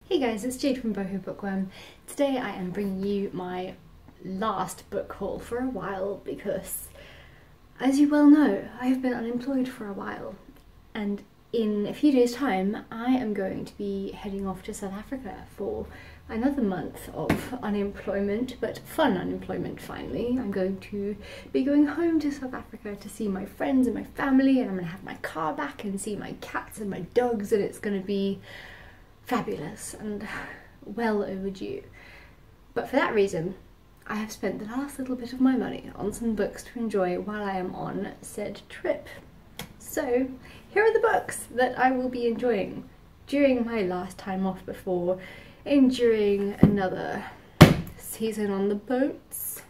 Hey guys, it's Jade from Boho Bookworm. Today I am bringing you my last book haul for a while because, as you well know, I have been unemployed for a while, and in a few days' time I am going to be heading off to South Africa for another month of unemployment, but fun unemployment finally. I'm going to be going home to South Africa to see my friends and my family, and I'm going to have my car back and see my cats and my dogs, and it's going to be fabulous and well overdue. But for that reason, I have spent the last little bit of my money on some books to enjoy while I am on said trip. So here are the books that I will be enjoying during my last time off before enduring another season on the boats,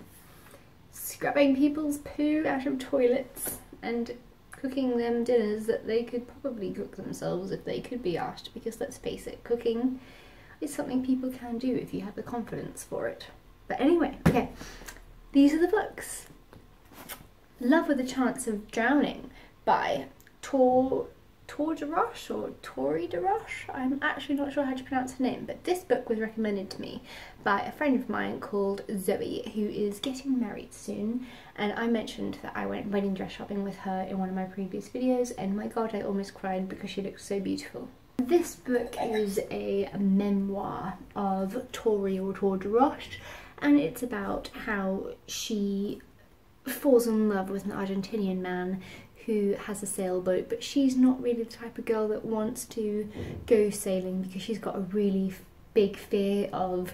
scrubbing people's poo out of toilets, and cooking them dinners that they could probably cook themselves if they could be asked, because let's face it, cooking is something people can do if you have the confidence for it. But anyway, okay, these are the books. Love with a Chance of Drowning by Tori DeRoche. I'm actually not sure how to pronounce her name, but this book was recommended to me by a friend of mine called Zoe, who is getting married soon, and I mentioned that I went wedding dress shopping with her in one of my previous videos, and my god, I almost cried because she looks so beautiful. This book is a memoir of Tori DeRoche, and it's about how she falls in love with an Argentinian man who has a sailboat, but she's not really the type of girl that wants to go sailing because she's got a really big fear of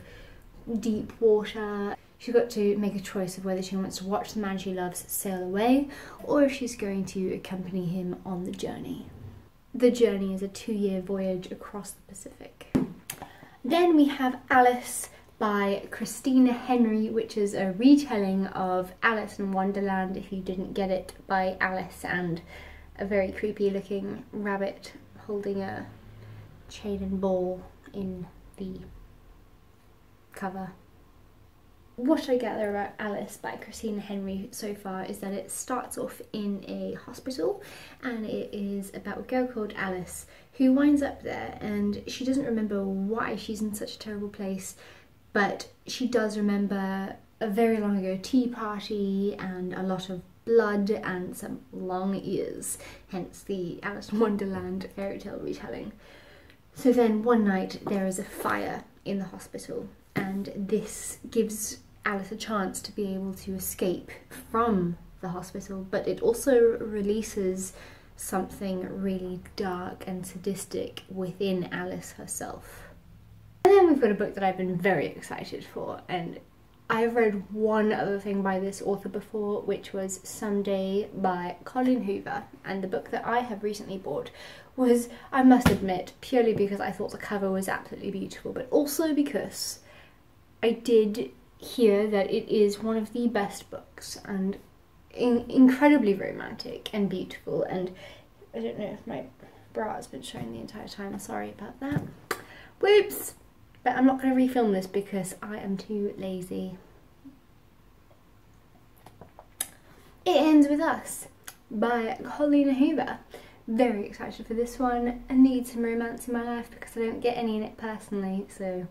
deep water. She's got to make a choice of whether she wants to watch the man she loves sail away or if she's going to accompany him on the journey. The journey is a 2-year voyage across the Pacific. Then we have Alice by Christina Henry, which is a retelling of Alice in Wonderland, if you didn't get it, by Alice and a very creepy looking rabbit holding a chain and ball in the cover. What I gather about Alice by Christina Henry so far is that it starts off in a hospital, and it is about a girl called Alice who winds up there, and she doesn't remember why she's in such a terrible place, but she does remember a very long ago tea party and a lot of blood and some long ears, hence the Alice in Wonderland fairy tale retelling. So then one night there is a fire in the hospital, and this gives Alice a chance to be able to escape from the hospital, but it also releases something really dark and sadistic within Alice herself. And then we've got a book that I've been very excited for, and I've read one other thing by this author before, which was Someday by Colleen Hoover, and the book that I have recently bought was, I must admit, purely because I thought the cover was absolutely beautiful, but also because I did hear that it is one of the best books, and incredibly romantic and beautiful, and I don't know if my bra has been showing the entire time, sorry about that. Whoops! But I'm not going to refilm this because I am too lazy. It Ends With Us by Colleen Hoover. Very excited for this one. I need some romance in my life because I don't get any in it personally, so.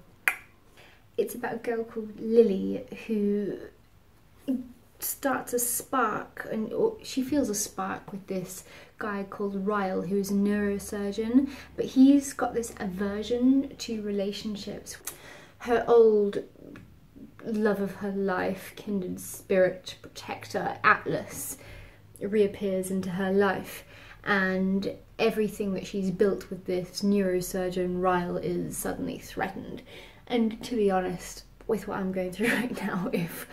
It's about a girl called Lily who starts a spark, or she feels a spark with this guy called Ryle, who is a neurosurgeon, but he's got this aversion to relationships. Her old love of her life, kindred spirit, protector, Atlas, reappears into her life, and everything that she's built with this neurosurgeon Ryle is suddenly threatened. And to be honest, with what I'm going through right now, if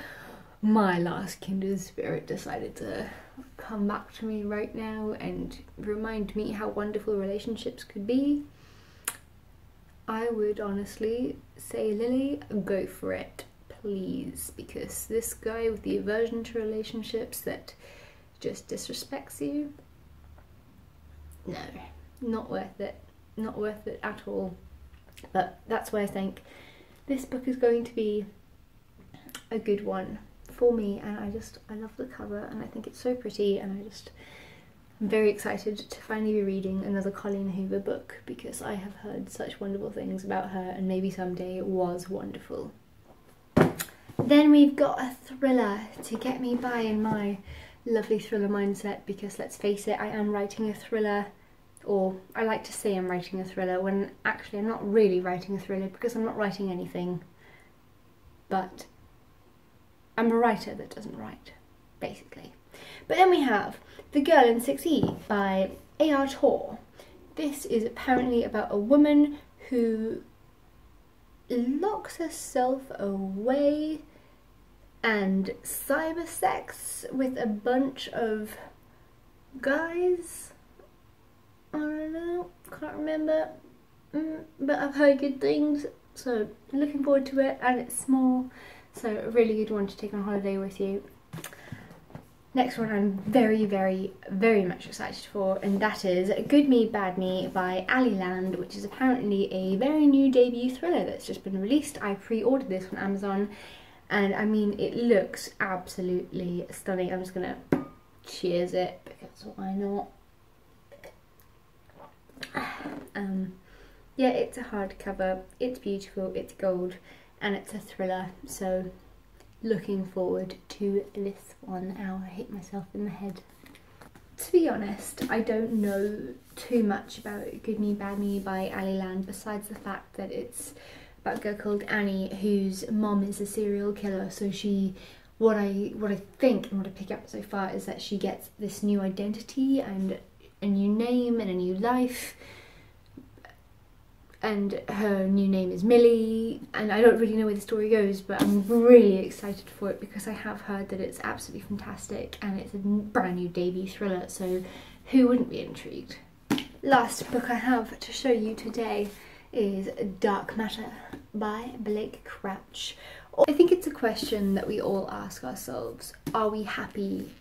my last kindred spirit decided to come back to me right now and remind me how wonderful relationships could be, I would honestly say, Lily, go for it, please, because this guy with the aversion to relationships that just disrespects you, no, not worth it, not worth it at all. But that's why I think this book is going to be a good one for me, and I love the cover, and I think it's so pretty, and I'm very excited to finally be reading another Colleen Hoover book because I have heard such wonderful things about her, and maybe someday it was wonderful. Then we've got a thriller to get me by in my lovely thriller mindset, because let's face it, I am writing a thriller, or I like to say I'm writing a thriller when actually I'm not really writing a thriller because I'm not writing anything, but I'm a writer that doesn't write, basically. But then we have The Girl in 6E by A.R. Tor. This is apparently about a woman who locks herself away and cybersex with a bunch of guys. I don't know, can't remember, but I've heard good things, so looking forward to it, and it's small, so a really good one to take on holiday with you. Next one I'm very, very, very much excited for, and that is Good Me, Bad Me by Ali Land, which is apparently a very new debut thriller that's just been released. I pre-ordered this on Amazon, and I mean, it looks absolutely stunning. I'm just gonna cheers it, because why not? Yeah, it's a hardcover, it's beautiful, it's gold, and it's a thriller, so looking forward to this one. Ow, I hit myself in the head. To be honest, I don't know too much about Good Me, Bad Me by Ali Land, besides the fact that it's about a girl called Annie whose mom is a serial killer. So what I think and what I pick up so far is that she gets this new identity and a new name and a new life, and her new name is Millie, and I don't really know where the story goes, but I'm really excited for it because I have heard that it's absolutely fantastic and it's a brand new debut thriller, so who wouldn't be intrigued? Last book I have to show you today is Dark Matter by Blake Crouch. I think it's a question that we all ask ourselves: are we happy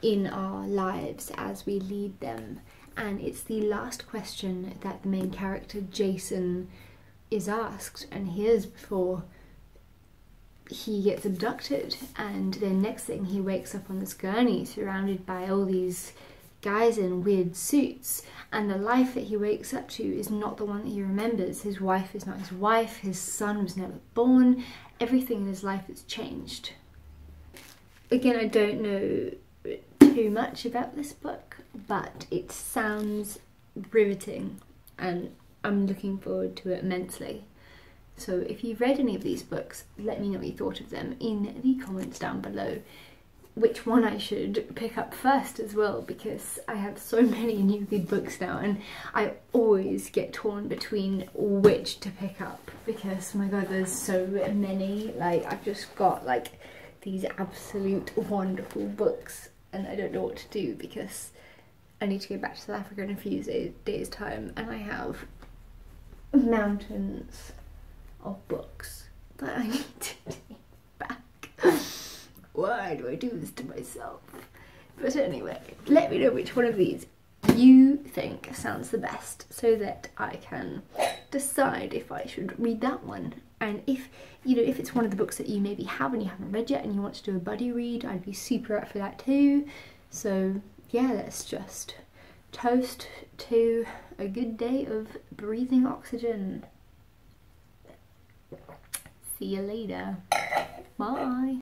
in our lives as we lead them? And it's the last question that the main character Jason is asked, and here's before he gets abducted, and then next thing he wakes up on this gurney surrounded by all these guys in weird suits, and the life that he wakes up to is not the one that he remembers. His wife is not his wife, his son was never born, everything in his life has changed. Again, I don't know too much about this book, but it sounds riveting and I'm looking forward to it immensely. So if you've read any of these books, let me know what you thought of them in the comments down below. Which one I should pick up first as well, because I have so many new good books now and I always get torn between which to pick up because, my god, there's so many. Like, I've just got like these absolute wonderful books and I don't know what to do because I need to go back to South Africa in a few days time, and I have mountains of books that I need to take back. Why do I do this to myself? But anyway, let me know which one of these you think sounds the best so that I can decide if I should read that one. And if, you know, if it's one of the books that you maybe have and you haven't read yet and you want to do a buddy read, I'd be super up for that too. So yeah, let's just toast to a good day of breathing oxygen. See you later. Bye.